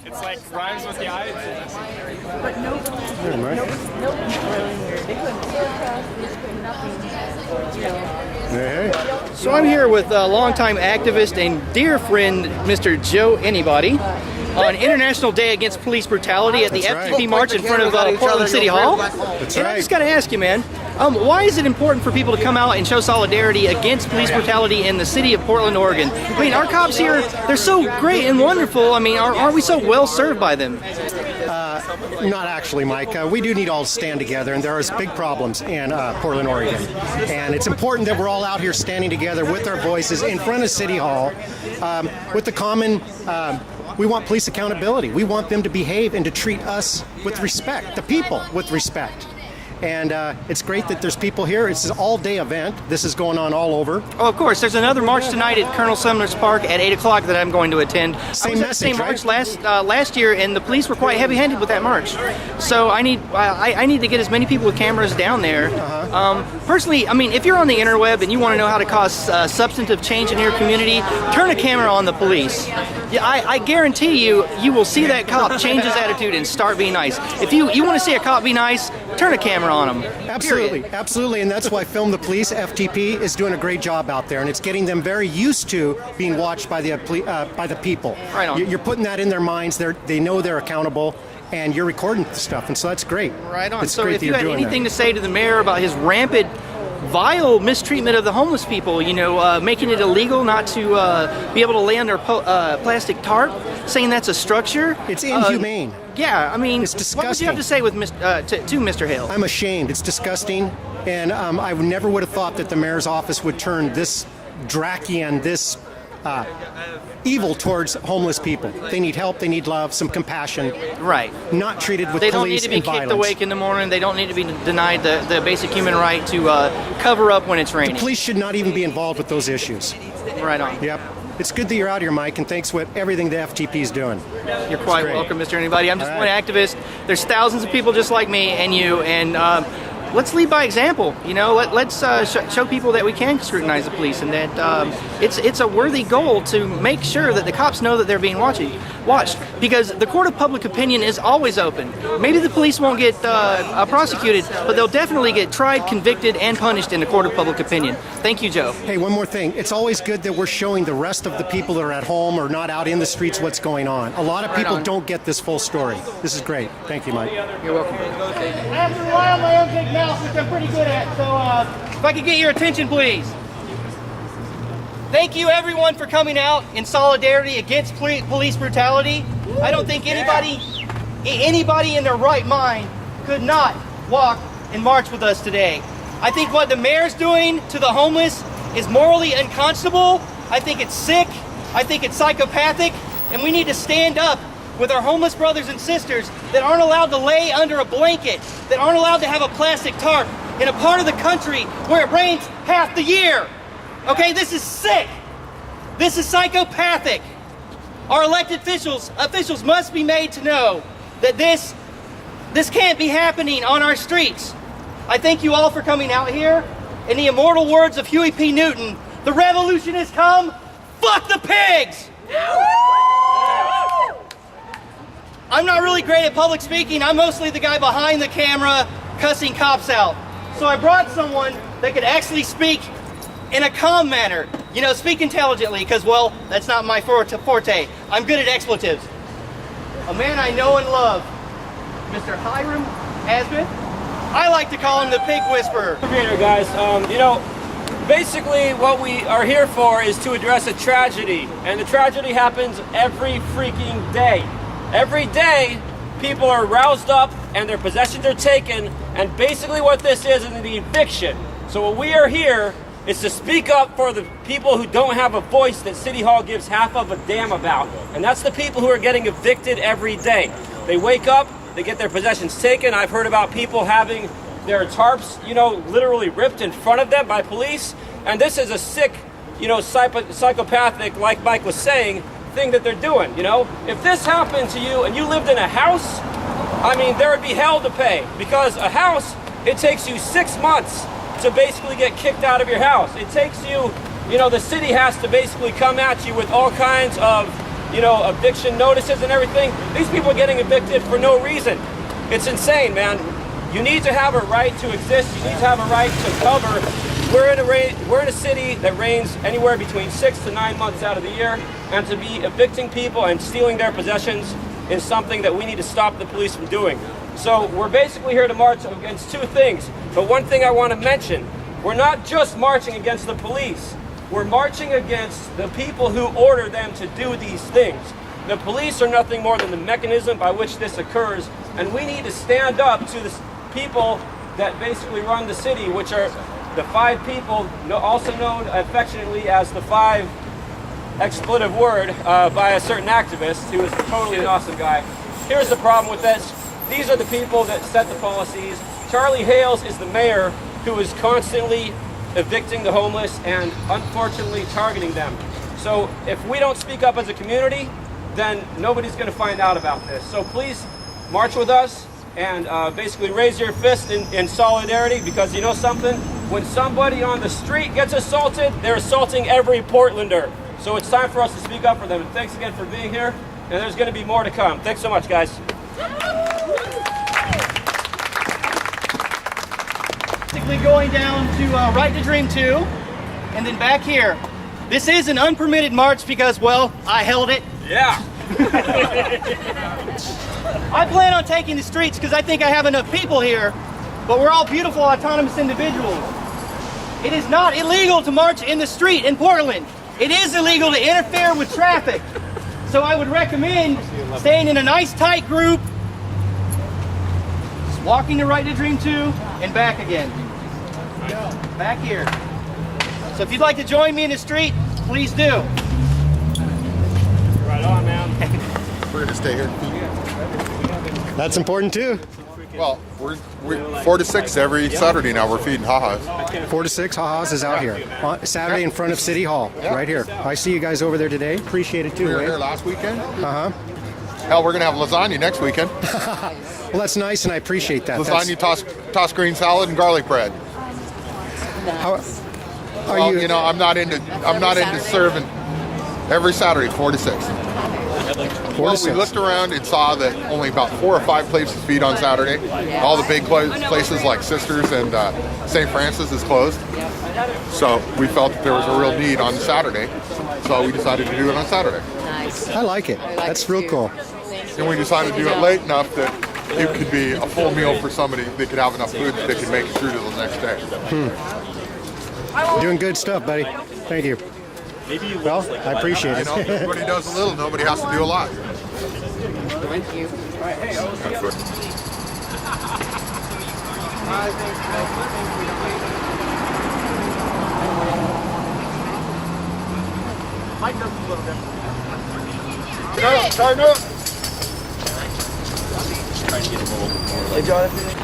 It's like rhymes with the eyes. But So I'm here with a longtime activist and dear friend, Mr. Joe Anybody, on International Day Against Police Brutality at the FTP March in front of Portland City Hall. That's and I just got to ask you, man, why is it important for people to come out and show solidarity against police brutality in the city of Portland, Oregon? I mean, our cops here, they're so great and wonderful. I mean, aren't we so well served by them? Not actually, Mike. We do need all to stand together, and there are big problems in Portland, Oregon. And it's important that we're all out here standing together with our voices in front of City Hall with the common. We want police accountability. We want them to behave and to treat us with respect, the people with respect. And it's great that there's people here. It's an all-day event. This is going on all over. Oh, of course. There's another march tonight at Colonel Sumner's Park at 8 o'clock that I'm going to attend. Same message, march last year, and the police were quite heavy-handed with that march. So I need to get as many people with cameras down there. Personally, I mean, if you're on the interweb and you want to know how to cause substantive change in your community, turn a camera on the police. Yeah, I guarantee you will see that cop change his attitude and start being nice. If you want to see a cop be nice, turn a camera on them. Absolutely, period. absolutely, and that's why Film the Police, FTP, is doing a great job out there, and it's getting them very used to being watched by the people. Right on. You're putting that in their minds. They know they're accountable, and you're recording stuff, and so that's great. Right on. It's So great if that you you're had doing anything that. to say to the mayor about his rampant, vile mistreatment of the homeless people, making it illegal not to be able to lay under a plastic tarp, saying that's a structure. It's inhumane. Yeah, I mean, It's what would you have disgusting. to say with to Mr. Hale? I'm ashamed. It's disgusting, and I never would have thought that the mayor's office would turn this Drakian, this evil towards homeless people. They need help. They need love, some compassion. Right. Not treated with They don't need police to be and kicked violence. awake in the morning. They don't need to be denied the basic human right to cover up when it's raining. Police should not even be involved with those issues. Right on. Yep. It's good that you're out here, Mike, and thanks for everything the FTP is doing. You're quite great. welcome, Mr. Anybody. I'm just All one right. activist. There's thousands of people just like me and you, and let's lead by example. Let's show people that we can scrutinize the police, and that it's a worthy goal to make sure that the cops know that they're being watched. Because the court of public opinion is always open. Maybe the police won't get prosecuted, but they'll definitely get tried, convicted, and punished in the court of public opinion. Thank you, Joe. Hey, one more thing. It's always good that we're showing the rest of the people that are at home or not out in the streets what's going on. A lot of people don't get this full story. This is great. Thank you, Mike. You're welcome. I have to rely on my own big mouth, which I'm pretty good at, so if I could get your attention, please. Thank you, everyone, for coming out in solidarity against police brutality. I don't think anybody in their right mind could not walk and march with us today. I think what the mayor's doing to the homeless is morally unconscionable. I think it's sick. I think it's psychopathic, and we need to stand up with our homeless brothers and sisters that aren't allowed to lay under a blanket, that aren't allowed to have a plastic tarp in a part of the country where it rains half the year. Okay, this is sick. This is psychopathic. Our elected officials must be made to know that this can't be happening on our streets. I thank you all for coming out here. In the immortal words of Huey P. Newton, the revolution has come. Fuck the pigs! I'm not really great at public speaking. I'm mostly the guy behind the camera cussing cops out. So I brought someone that could actually speak in a calm manner. Speak intelligently, because, well, that's not my forte. I'm good at expletives. A man I know and love, Mr. Hiram Asmith. I like to call him the pig whisperer. Here, guys. Basically what we are here for is to address a tragedy, and the tragedy happens every freaking day. Every day, people are roused up and their possessions are taken, and basically what this is an eviction. So what we are here is to speak up for the people who don't have a voice that City Hall gives half of a damn about, and that's the people who are getting evicted every day. They wake up, they get their possessions taken. I've heard about people having their tarps, literally ripped in front of them by police, and this is a sick, psychopathic, like Mike was saying, thing that they're doing. If this happened to you and you lived in a house, there would be hell to pay, because a house, it takes you 6 months to basically get kicked out of your house. It takes you, the city has to basically come at you with all kinds of, you know, eviction notices and everything. These people are getting evicted for no reason. It's insane, man. You need to have a right to exist. You need to have a right to cover. We're in a city that rains anywhere between 6 to 9 months out of the year, and to be evicting people and stealing their possessions is something that we need to stop the police from doing. So we're basically here to march against two things. But one thing I want to mention, we're not just marching against the police. We're marching against the people who order them to do these things. The police are nothing more than the mechanism by which this occurs, and we need to stand up to the people that basically run the city, which are the 5 people, also known affectionately as the 5 expletive word by a certain activist who is totally an awesome guy. Here's the problem with this. These are the people that set the policies. Charlie Hales is the mayor who is constantly evicting the homeless and unfortunately targeting them. So if we don't speak up as a community, then nobody's going to find out about this. So please march with us and basically raise your fist in solidarity, because you know something? When somebody on the street gets assaulted, they're assaulting every Portlander. So it's time for us to speak up for them. And thanks again for being here. And there's going to be more to come. Thanks so much, guys. Basically going down to Right to Dream 2, and then back here. This is an unpermitted march because, well, I held it. Yeah. I plan on taking the streets because I think I have enough people here, but we're all beautiful, autonomous individuals. It is not illegal to march in the street in Portland. It is illegal to interfere with traffic. So I would recommend staying in a nice tight group, just walking to Right to Dream 2 and back again. Back here. So if you'd like to join me in the street, please do. Right on, man. We're going to stay here. That's important too. Well, we're 4 to 6 every Saturday now. We're feeding ha-has. 4 to 6, Ha-Has is out here. On Saturday in front of City Hall, right here. I see you guys over there today. Appreciate it too. We were eh? here last weekend. Uh-huh. Hell, we're going to have lasagna next weekend. Well, that's nice, and I appreciate that. Lasagna, tossed green salad, and garlic bread. How, are Well, you know, I'm not into serving every Saturday, 4 to 6. 4 Well, to we 6. looked around and saw that only about 4 or 5 places feed on Saturday. All the big places like Sisters and St. Francis is closed. So we felt that there was a real need on Saturday. So we decided to do it on Saturday. Nice. I like it. That's real cool. And we decided to do it late enough that it could be a full meal for somebody. They could have enough food that they could make it through to the next day. Doing good stuff, buddy. Thank you. Well, I appreciate You it. know, if everybody does a little, nobody has to do a lot. Thank you. Turn up. Hey, Jonathan.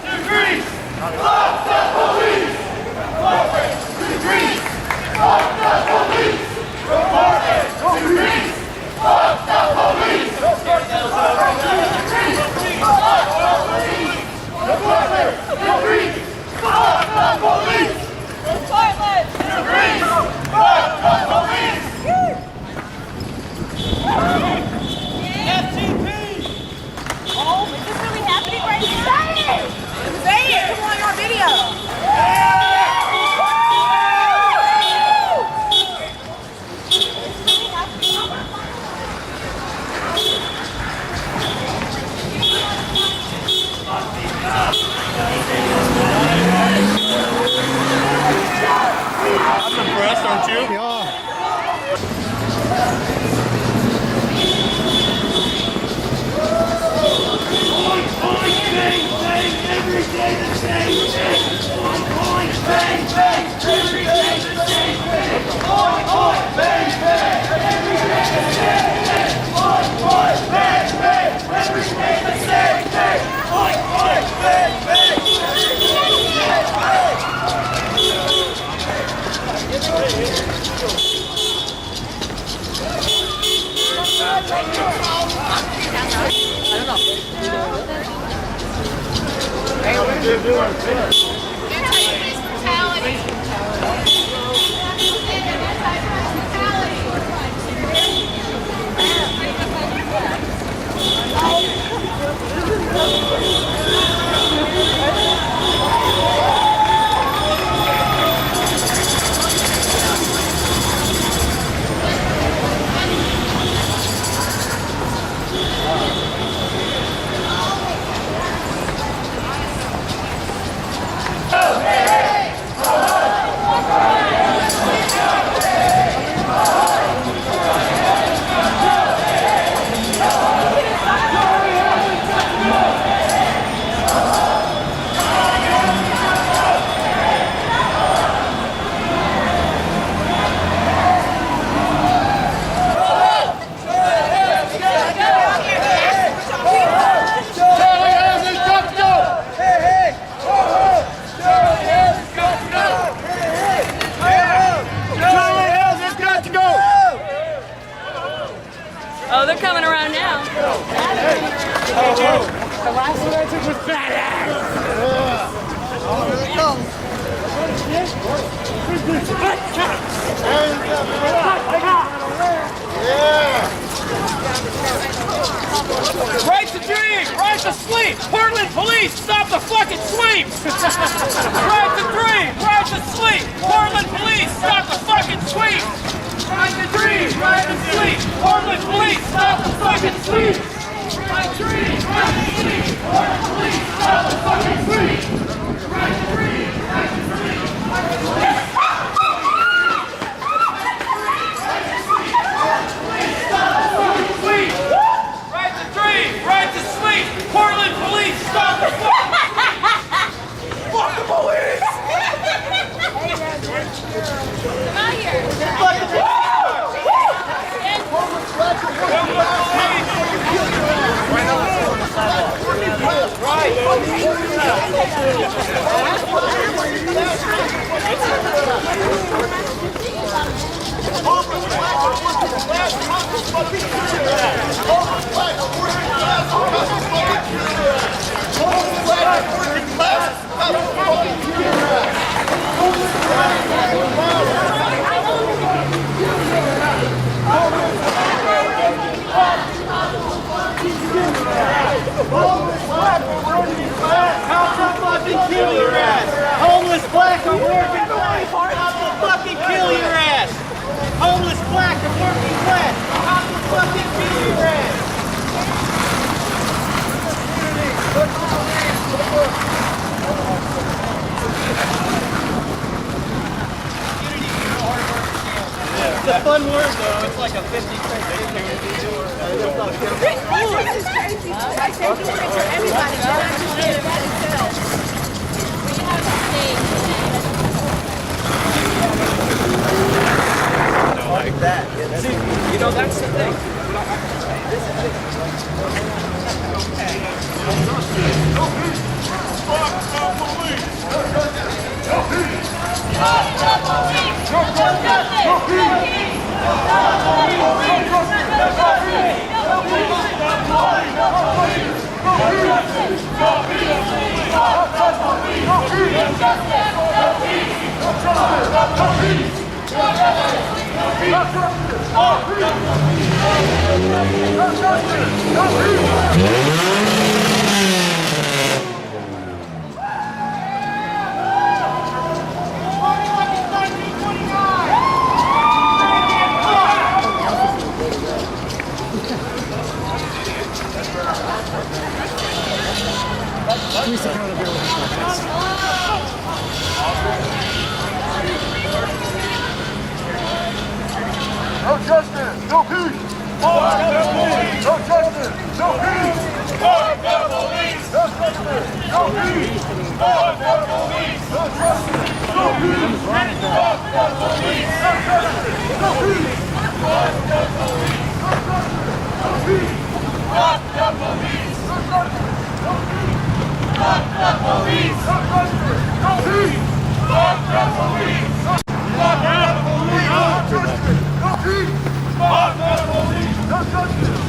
Decrease! Stop the police! Oh, they're coming around now. The last one I took was badass. Right to drink, right to sleep. Portland police, stop the fucking sweep. Right to drink, right to sleep. Portland police, stop the fucking sweep. Right to drink, right to sleep. Portland police, stop the fucking sweep. Right to drink, right to sleep. Portland police, stop the fucking sweep. Right to drink, right to sleep. Right to drink, right to sleep. Portland police, stop the fuck. Fuck the police. Come out here. Kill your ass! Homeless black or working class! How to fucking kill your ass! Homeless black or working class! How to fucking kill your ass! It's a fun word though, it's like a 50-cent Like that. See, you know, that's the thing. Police accountability. No justice, no peace. Fuck the police. No justice, no peace. Fuck the police. No justice, no peace. Fuck the police. No justice, no peace. Fuck the police. No justice, no peace. Fuck the police. No justice, no peace. Fuck the police. No justice, no peace. Fuck the police. No justice, no peace. Fuck the police. Fuck the police. No justice, no peace. Fuck the police. No justice.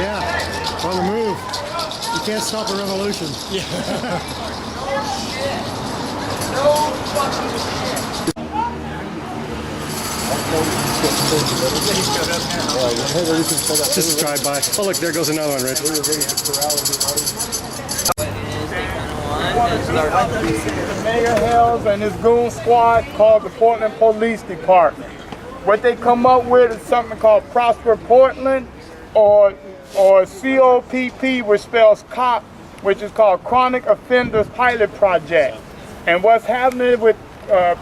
Yeah, on the move. You can't stop a revolution. Just drive by. Oh, look, there goes another one, Rich. The Mayor Hills and his goon squad called the Portland Police Department. What they come up with is something called Prosper Portland, or COPP, which spells COP, which is called Chronic Offenders Pilot Project. And what's happening with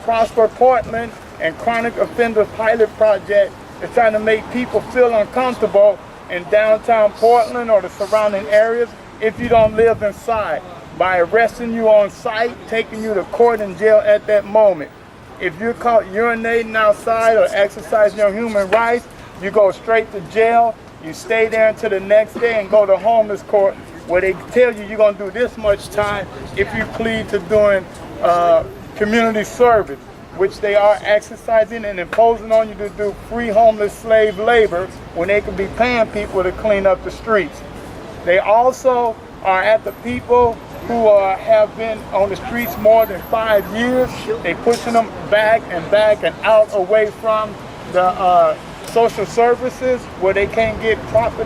Prosper Portland and Chronic Offenders Pilot Project is trying to make people feel uncomfortable in downtown Portland or the surrounding areas if you don't live inside, by arresting you on site, taking you to court and jail at that moment. If you're caught urinating outside or exercising your human rights, you go straight to jail. You stay there until the next day and go to homeless court, where they tell you you're going to do this much time if you plead to doing community service, which they are exercising and imposing on you to do free homeless slave labor when they could be paying people to clean up the streets. They also are at the people who have been on the streets more than 5 years. They pushing them back and out away from the social services, where they can't get proper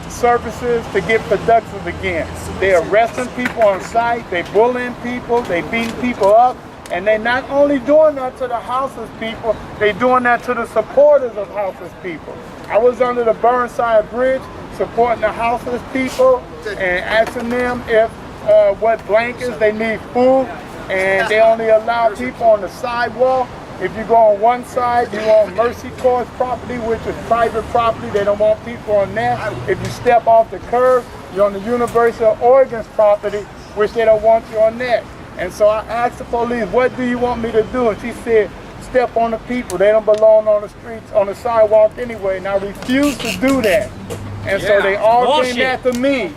services to get productive again. They're arresting people on site, they bullying people, they beating people up, and they're not only doing that to the houseless people, they're doing that to the supporters of houseless people. I was under the Burnside Bridge supporting the houseless people and asking them if what blankets they need, food, and they only allow people on the sidewalk. If you go on one side, you on Mercy Corps property, which is private property. They don't want people on that. If you step off the curb, you're on the University of Oregon's property, which they don't want you on that. And so I asked the police, what do you want me to do? And she said, step on the people. They don't belong on the streets, on the sidewalk anyway. And I refused to do that. And so they all came after me.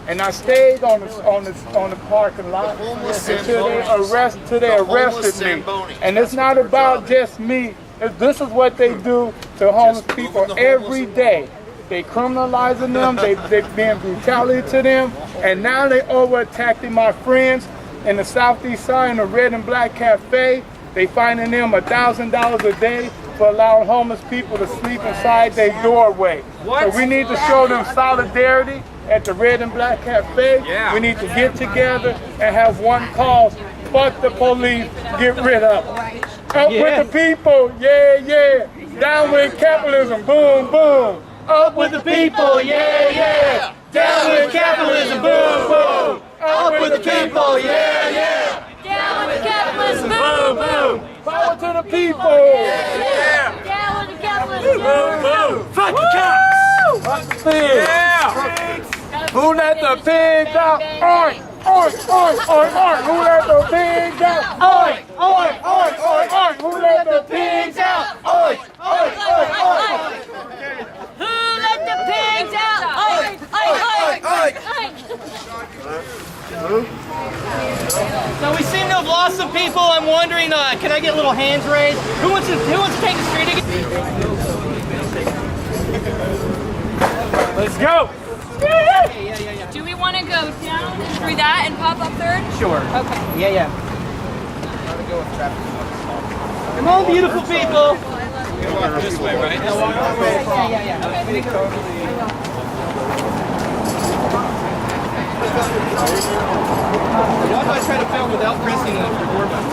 And I stayed on the parking lot until they arrested me. And it's not about just me. This is what they do to homeless people every day. They criminalizing them, they being brutality to them, and now they over attacking my friends in the Southeast Side in the Red and Black Cafe. They finding them $1,000 a day for allowing homeless people to sleep inside their doorway. So we need to show them solidarity at the Red and Black Cafe. We need to get together and have one cause. Fuck the police, get rid of them. Up with the people, yeah. Down with capitalism, boom, boom. Up with the people, yeah. Down with capitalism, boom, boom. Up with the people, yeah. Down with capitalism, boom, boom. Power to the people. Down with the capitalism, boom, boom. Fuck the cops. Fuck the pigs. Who let the pigs out? Oink, oink, oink, oink, oink. Who let the pigs out? Oink, oink, oink, oink, oink. Who let the pigs out? Oink, oink, oink, oink. Who let the pigs out? Oink, oink, oink, oink. So we seem to have lost some people. I'm wondering, can I get little hands raised? Who wants to take the street again? Let's go. Do we want to go down through that and pop up third? Sure. Okay. Yeah. Come on, beautiful people. This way, right? Yeah. Why do I try to film without pressing the record button?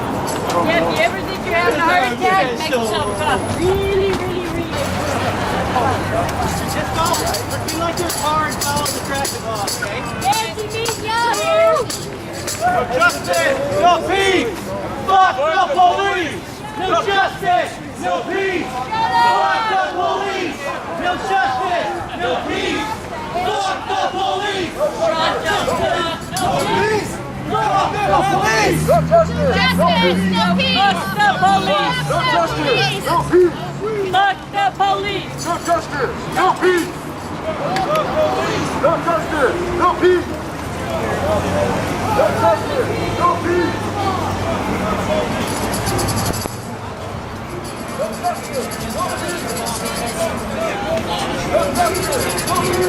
Yeah, if you ever think you're having a heart attack, make yourself tough. Really. Just follow. Pretend like there's car and follow the traffic law, okay? Fancy meeting y'all here. justice, no peace. Fuck the police. No justice, no peace. Fuck the police. No justice, no peace. Fuck the police. No justice, no peace. Fuck the police. No justice, no peace. Fuck the police. No justice, no peace. Fuck the police. No justice, no peace. No justice, no peace. No justice, no peace.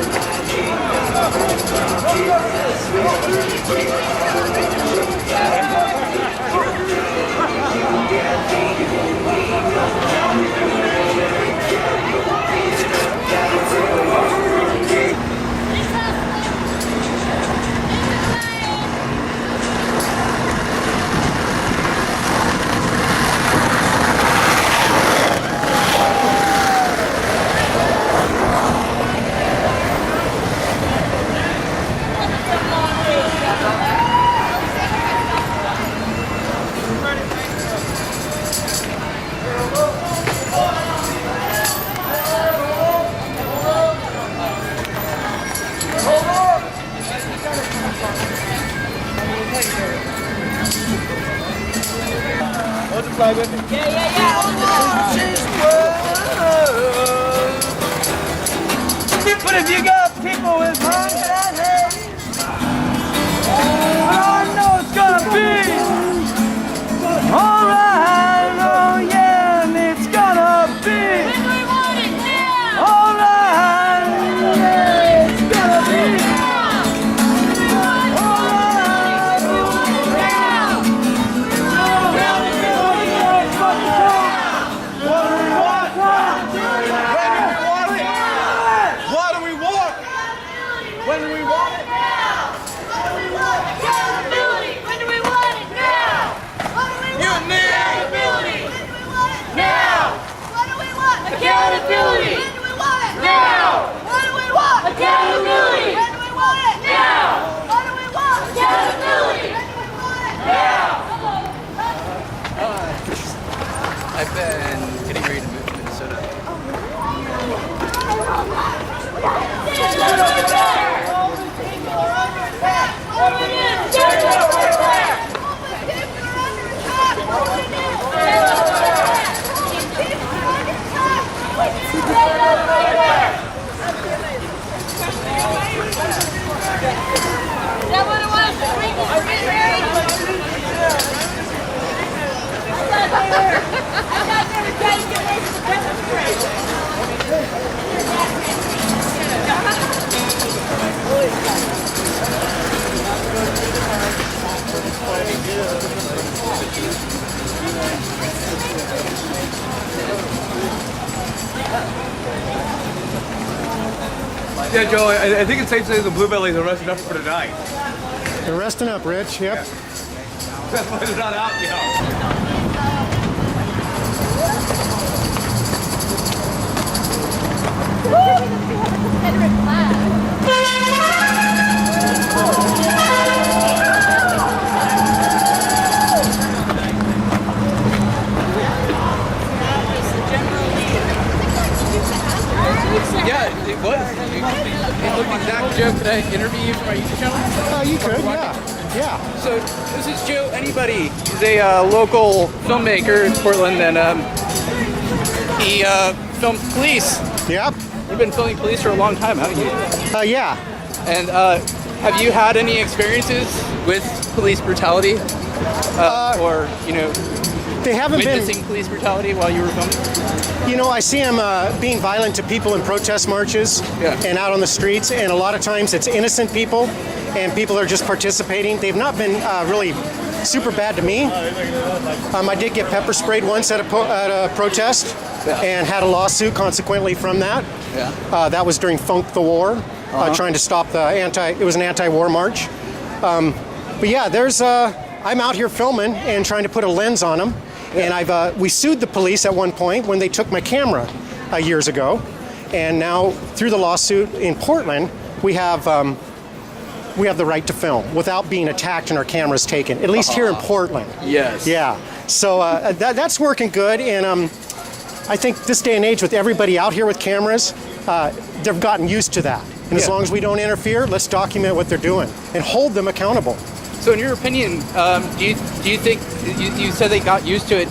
But if you got people with hung that head, I know it's gonna be alright, oh yeah, and it's gonna be alright, yeah, it's gonna be when do we want it? Now! What do we want? Accountability! When do we want it? Now! What do we want? Accountability! When do we want it? Now! What do we want? Accountability! When do we want it? Now! What do we want? Accountability! When do we want it? Now! What do we want? Accountability! When do we want it? Now! I've been getting ready to move to Minnesota. Is that what it was? I got there to try to get away from the pepper spray. Yeah, Joe, I think it's safe to say the Bluebellies are resting up for tonight. They're resting up, Rich. Yep. That's why they're not out yet. Confederate flag. Yeah, it was. It looked exact. Joe, could I interview you for my YouTube channel? You could, yeah. Yeah. So this is Joe Anybody. He's a local filmmaker in Portland, and he filmed police. Yep. You've been filming police for a long time, haven't you? Yeah. And have you had any experiences with police brutality, or They haven't witnessing police brutality while you were filming? You know, I see them being violent to people in protest marches and out on the streets, and a lot of times it's innocent people, and people are just participating. They've not been really super bad to me. I did get pepper sprayed once at a protest and had a lawsuit consequently from that. That was during Funk the War, trying to stop it was an anti-war march. But yeah, I'm out here filming and trying to put a lens on them. And we sued the police at one point when they took my camera years ago. And now through the lawsuit in Portland, we have we have the right to film without being attacked and our cameras taken, at least here in Portland. Yes. Yeah. So that's working good. And I think this day and age with everybody out here with cameras, they've gotten used to that. And as long as we don't interfere, let's document what they're doing and hold them accountable. So in your opinion, do you think, you said they got used to it,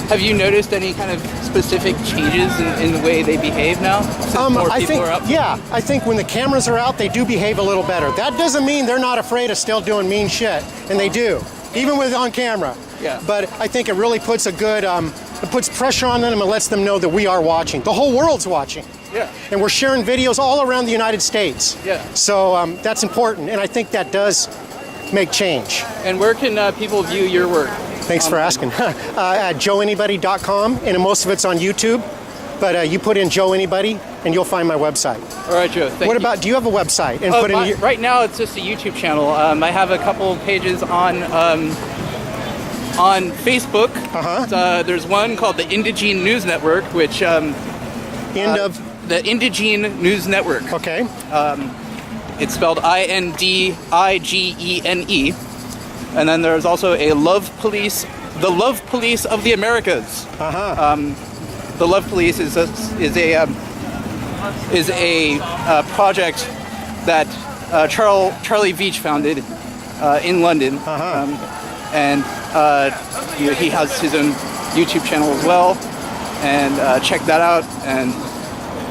have you noticed any kind of specific changes in the way they behave now? Since more I people think, are up? I think when the cameras are out, they do behave a little better. That doesn't mean they're not afraid of still doing mean shit, and they do, even with on camera. Yeah. But I think it really puts a good, it puts pressure on them and lets them know that we are watching. The whole world's watching. Yeah. And we're sharing videos all around the United States. Yeah. So that's important, and I think that does make change. And where can people view your work? Thanks for asking. At joeanybody.com, and most of it's on YouTube. But you put in Joe Anybody, and you'll find my website. All right, Joe. Thank you. What about? Do you have a website? And put in right now, it's just a YouTube channel. I have a couple of pages on Facebook. There's one called the Indigene News Network, which the Indigene News Network. Okay. It's spelled INDIGENE. And then there's also a Love Police, the Love Police of the Americas. The Love Police is a project that Charlie Veach founded in London, and he has his own YouTube channel as well. And check that out. And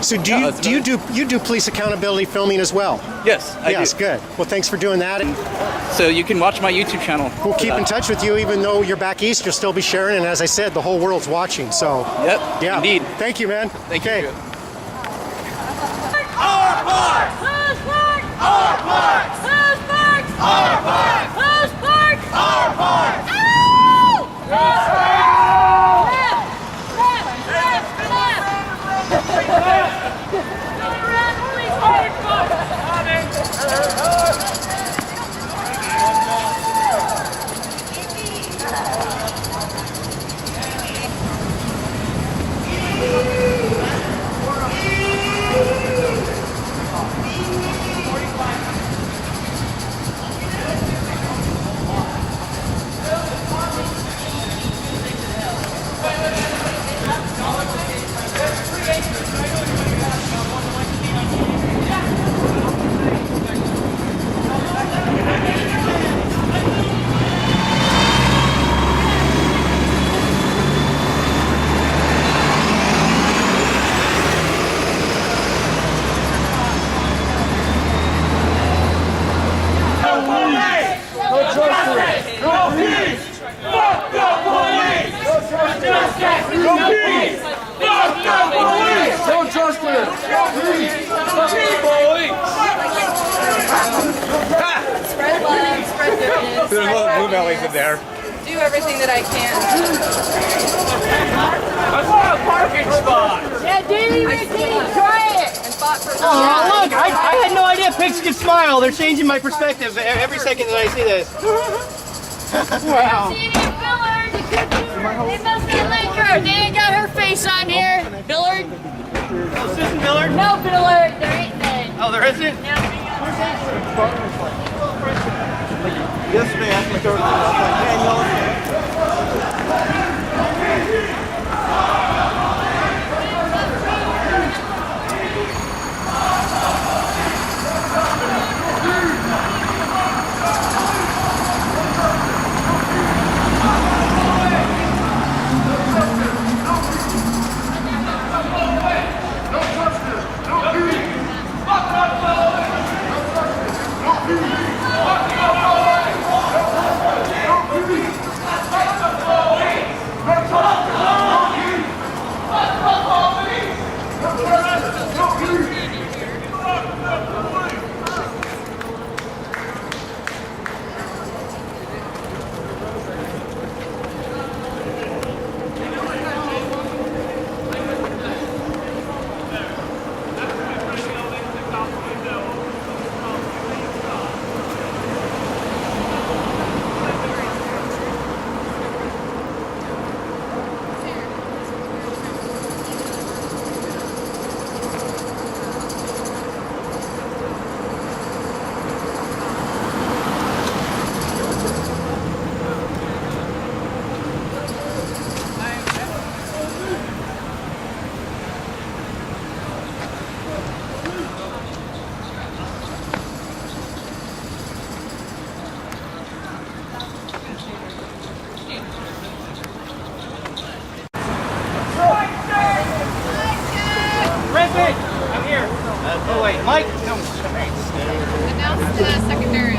so do you do police accountability filming as well? Yes, I do. Good. Well, thanks for doing that. So you can watch my YouTube channel. We'll keep in touch with you, even though you're back east. You'll still be sharing, and as I said, the whole world's watching. So yep, yeah, indeed. Thank you, man. Thank you. Our park! Whose park? Our park! Whose park? Our park! Whose park? Our park! Ow! Left! There's a lot of blue bellies in there. Do everything that I can. I want a parking spot! Yeah, Davey, try it! And fought for Oh, look! I had no idea pigs could smile. They're changing my perspective every second that I see this. Wow. See any Billard? They must be liquor. They ain't got her face on here. Billard? Oh, Susan Billard? No, Billard. There ain't none. Oh, there isn't? Yesterday, I asked my daughter, I was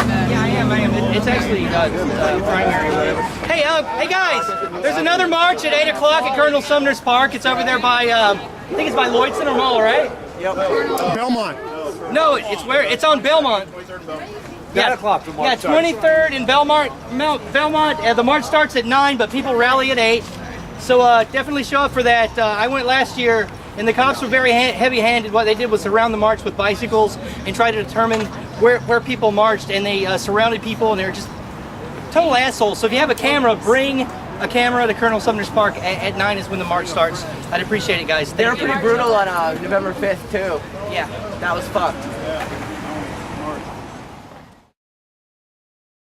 Yeah, I am. It's actually primary or whatever. Hey, hey guys, there's another march at 8 o'clock at Colonel Sumner's Park. It's over there by, I think it's by Lloyd Center Mall, right? Yep. Belmont. No, it's on Belmont. 9 o'clock. Yeah, 23rd in Belmont. The march starts at 9, but people rally at 8. So definitely show up for that. I went last year, and the cops were very heavy-handed. What they did was surround the march with bicycles and try to determine where people marched, and they surrounded people, and they were just total assholes. So if you have a camera, bring a camera to Colonel Sumner's Park at 9 is when the march starts. I'd appreciate it, guys. They were pretty brutal on November 5th, too. Yeah. That was fucked.